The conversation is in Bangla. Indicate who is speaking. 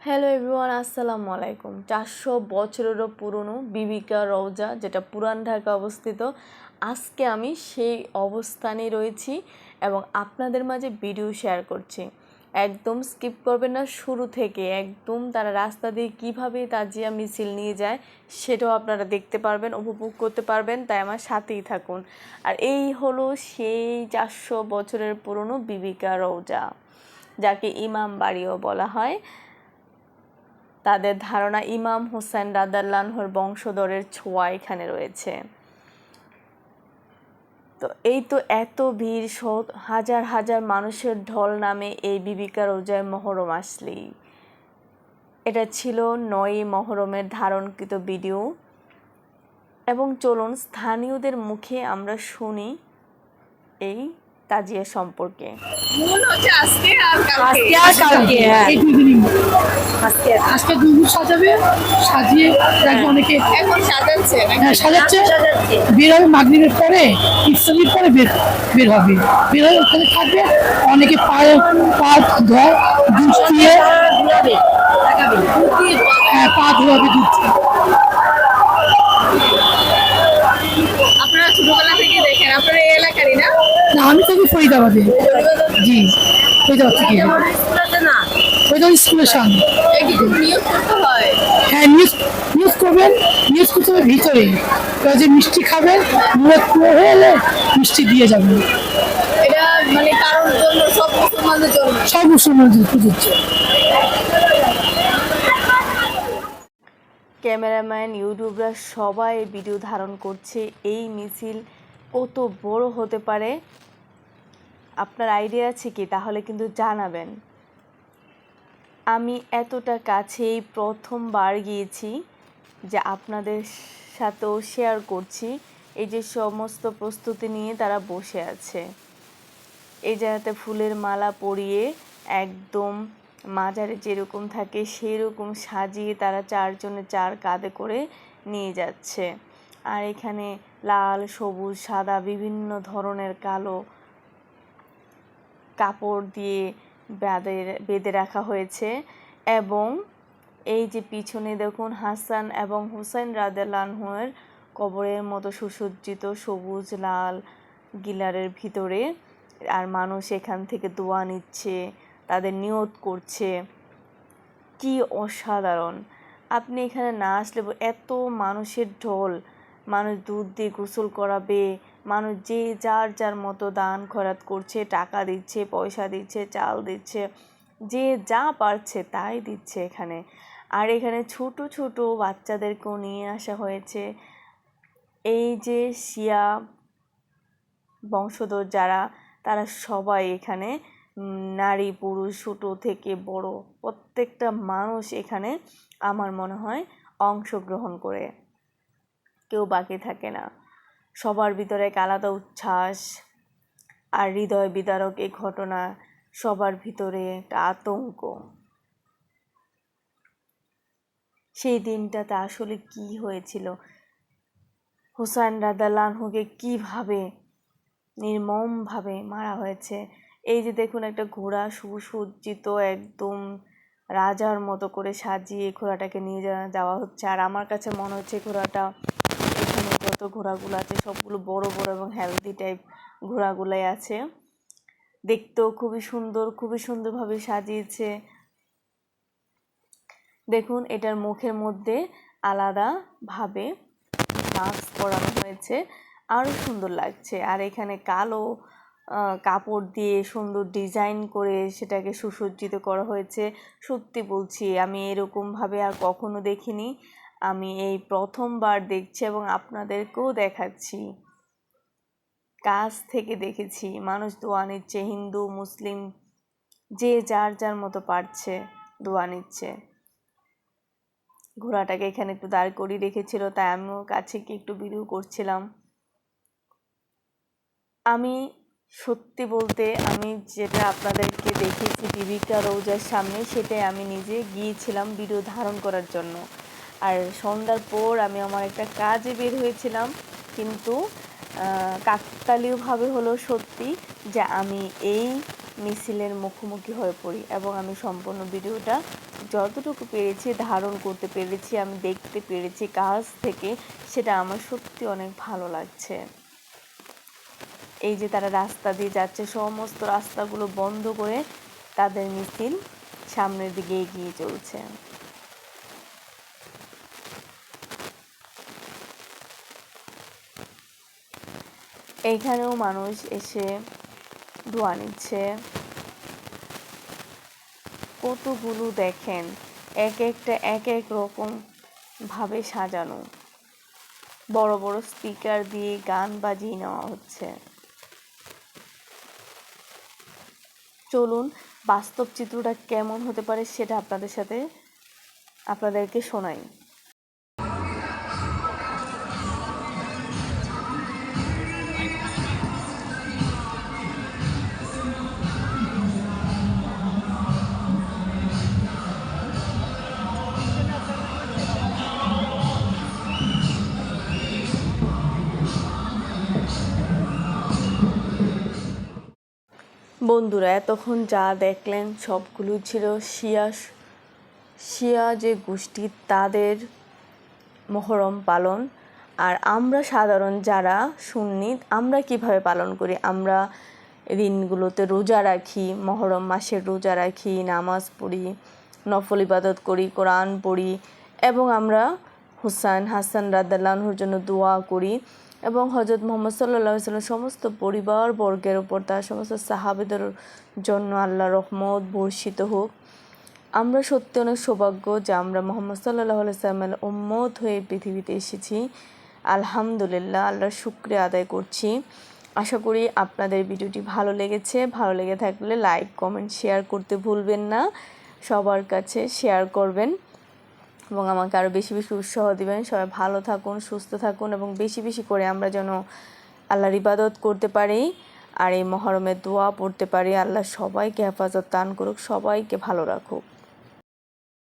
Speaker 1: হ্যালো এভরিওয়ান, আসসালামু আলাইকুম। 400 বছরেরও পুরনো বিবিকা রওজা, যেটা পুরান ঢাকা অবস্থিত। আজকে আমি সেই অবস্থানে রয়েছি এবং আপনাদের মাঝে ভিডিও শেয়ার করছি। একদম স্কিপ করবেন না, শুরু থেকে একদম তারা রাস্তা দিয়ে কীভাবে তাজিয়া মিছিল নিয়ে যায় সেটাও আপনারা দেখতে পারবেন, উপভোগ করতে পারবেন। তাই আমার সাথেই থাকুন। আর এই হলো সেই 400 বছরের পুরনো বিবিকা রওজা, যাকে ইমাম বাড়িও বলা হয়। তাদের ধারণা ইমাম হুসাইন রাদিয়াল্লাহু আনহুর বংশধরের ছোঁয়া এখানে রয়েছে। তো এই তো এত ভিড়, হাজার হাজার মানুষের ঢল নামে এই বিবিকা রওজায় মহরম আসলেই। এটা ছিল 9ই মহরমের ধারণকৃত ভিডিও। এবং চলুন স্থানীয়দের মুখে আমরা শুনি এই তাজিয়া সম্পর্কে।
Speaker 2: মূল হচ্ছে আজকে আর
Speaker 3: কালকে এই দুই দিনই আজকে দুই দিন সাজাবে, সাজিয়ে অনেকে
Speaker 2: এখন সাজাচ্ছে
Speaker 3: সাজাচ্ছে, বের হবে মাগরিবের পরে, ইফতারির পরে বের হবে, বের হয়ে ওখানে থাকবে। অনেকে পা ধোয় দুধ দিয়ে, পা ধোয়াবে দুধ দিয়ে।
Speaker 2: আপনারা ছোটবেলা থেকে দেখেন, আপনারা এই এলাকারই না?
Speaker 3: না, আমি থাকি ফরিদাবাদে। জি, ফরিদাবাদ থেকে। ফরিদাবাদ স্কুলের সামনে।
Speaker 2: নিয়োগ করতে হয়।
Speaker 3: হ্যাঁ, নিউজ করবেন, নিউজ করতে হবে ভিতরে। যে মিষ্টি খাবেন, নিয়োগ হয়ে এলে মিষ্টি দিয়ে যাবেন।
Speaker 2: এটা মানে কারোর জন্য, সব মুসলমানদের জন্য,
Speaker 3: সব মুসলমানদের প্রযোজ্য।
Speaker 1: ক্যামেরাম্যান, ইউটিউবরা সবাই ভিডিও ধারণ করছে। এই মিছিল কত বড় হতে পারে আপনার আইডিয়া আছে কি? তাহলে কিন্তু জানাবেন। আমি এতটা কাছেই প্রথমবার গিয়েছি যে আপনাদের সাথেও শেয়ার করছি। এই যে সমস্ত প্রস্তুতি নিয়ে তারা বসে আছে, এই জায়গাতে ফুলের মালা পরিয়ে একদম মাজারে যেরকম থাকে সেই রকম সাজিয়ে তারা চারজনে চার কাঁধে করে নিয়ে যাচ্ছে। আর এখানে লাল, সবুজ, সাদা বিভিন্ন ধরনের কালো কাপড় দিয়ে বেঁধে রাখা হয়েছে। এবং এই যে পিছনে দেখুন, হাসান এবং হুসাইন রাদিয়াল্লাহু আনহুর কবরের মতো সুসজ্জিত সবুজ লাল গিলারের ভিতরে। আর মানুষ এখান থেকে দোয়া নিচ্ছে, তাদের নিয়ত করছে। কি অসাধারণ! আপনি এখানে না আসলে, এত মানুষের ঢল, মানুষ দুধ দিয়ে গোসল করাবে, মানুষ যে যার যার মতো দান খয়রাত করছে, টাকা দিচ্ছে, পয়সা দিচ্ছে, চাল দিচ্ছে, যে যা পারছে তাই দিচ্ছে এখানে। আর এখানে ছোট ছোট বাচ্চাদেরকেও নিয়ে আসা হয়েছে। এই যে শিয়া বংশধর যারা, তারা সবাই এখানে, নারী পুরুষ ছোট থেকে বড় প্রত্যেকটা মানুষ এখানে আমার মনে হয় অংশগ্রহণ করে, কেউ বাকি থাকে না। সবার ভিতরে এক আলাদা উচ্ছ্বাস আর হৃদয় বিদারক এই ঘটনা, সবার ভিতরে একটা আতঙ্ক। সেই দিনটাতে আসলে কি হয়েছিল, হুসাইন রাদিয়াল্লাহু আনহুকে কীভাবে নির্মমভাবে মারা হয়েছে। এই যে দেখুন, একটা ঘোড়া সুসজ্জিত একদম রাজার মতো করে সাজিয়ে ঘোড়াটাকে নিয়ে যাওয়া হচ্ছে। আর আমার কাছে মনে হচ্ছে ঘোড়াটা, এখানে যত ঘোড়াগুলো আছে সবগুলো বড় বড় এবং হেলদি টাইপ ঘোড়াগুলাই আছে। দেখতেও খুবই সুন্দর, খুবই সুন্দরভাবে সাজিয়েছে। দেখুন, এটার মুখের মধ্যে আলাদাভাবে মাস্ক পরানো হয়েছে, আরও সুন্দর লাগছে। আর এখানে কালো কাপড় দিয়ে সুন্দর ডিজাইন করে সেটাকে সুসজ্জিত করা হয়েছে। সত্যি বলছি, আমি এরকমভাবে আর কখনো দেখিনি। আমি এই প্রথমবার দেখছি এবং আপনাদেরকেও দেখাচ্ছি। কাছ থেকে দেখেছি, মানুষ দোয়া নিচ্ছে, হিন্দু মুসলিম যে যার যার মতো পারছে দোয়া নিচ্ছে। ঘোড়াটাকে এখানে একটু দাঁড় করিয়ে রেখেছিল, তাই আমিও কাছে গিয়ে একটু ভিডিও করছিলাম। আমি সত্যি বলতে, আমি যেটা আপনাদেরকে দেখিয়েছি বিবিকা রওজার সামনে, সেটাই আমি নিজে গিয়েছিলাম ভিডিও ধারণ করার জন্য। আর সন্ধ্যার পর আমি আমার একটা কাজে বের হয়েছিলাম, কিন্তু কাকতালীয়ভাবে হলো সত্যি যে আমি এই মিছিলের মুখোমুখি হয়ে পড়ি এবং আমি সম্পূর্ণ ভিডিওটা যতটুকু পেরেছি ধারণ করতে পেরেছি, আমি দেখতে পেরেছি কাছ থেকে, সেটা আমার সত্যি অনেক ভালো লাগছে। এই যে তারা রাস্তা দিয়ে যাচ্ছে, সমস্ত রাস্তাগুলো বন্ধ করে তাদের মিছিল সামনের দিকে এগিয়ে চলছে। এইখানেও মানুষ এসে দোয়া নিচ্ছে। কতগুলো দেখেন, এক একটা এক এক রকম ভাবে সাজানো, বড় বড় স্পিকার দিয়ে গান বাজিয়ে নেওয়া হচ্ছে। চলুন বাস্তব চিত্রটা কেমন হতে পারে সেটা আপনাদেরকে শোনাই। বন্ধুরা, এতক্ষণ যা দেখলেন সবগুলো ছিল শিয়া যে গোষ্ঠী তাদের মহরম পালন। আর আমরা সাধারণ যারা সুন্নি, আমরা কিভাবে পালন করি? আমরা দিনগুলোতে রোজা রাখি, মহরম মাসের রোজা রাখি, নামাজ পড়ি, নফল ইবাদত করি, কোরআন পড়ি, এবং আমরা হুসাইন হাসান রাদিয়াল্লাহু আনহুর জন্য দোয়া করি, এবং হযরত মুহাম্মদ সাল্লাল্লাহু আলাইহি ওয়াসাল্লাম সমস্ত পরিবার বর্গের উপর, তার সমস্ত সাহাবীদের জন্য আল্লাহর রহমত বর্ষিত হোক। আমরা সত্যি অনেক সৌভাগ্য যে আমরা মুহাম্মদ সাল্লাল্লাহু আলাইহি ওয়াসাল্লামের উম্মত হয়ে পৃথিবীতে এসেছি। আলহামদুলিল্লাহ, আল্লাহর শুকরিয়া আদায় করছি। আশা করি আপনাদের ভিডিওটি ভালো লেগেছে। ভালো লেগে থাকলে লাইক, কমেন্ট, শেয়ার করতে ভুলবেন না। সবার কাছে শেয়ার করবেন এবং আমাকে আরও বেশি বেশি উৎসাহ দিবেন। সবাই ভালো থাকুন, সুস্থ থাকুন, এবং বেশি বেশি করে আমরা যেন আল্লাহর ইবাদত করতে পারি আর এই মহরমের দোয়া পড়তে পারি। আল্লাহ সবাইকে হেফাজত দান করুক, সবাইকে ভালো রাখুক।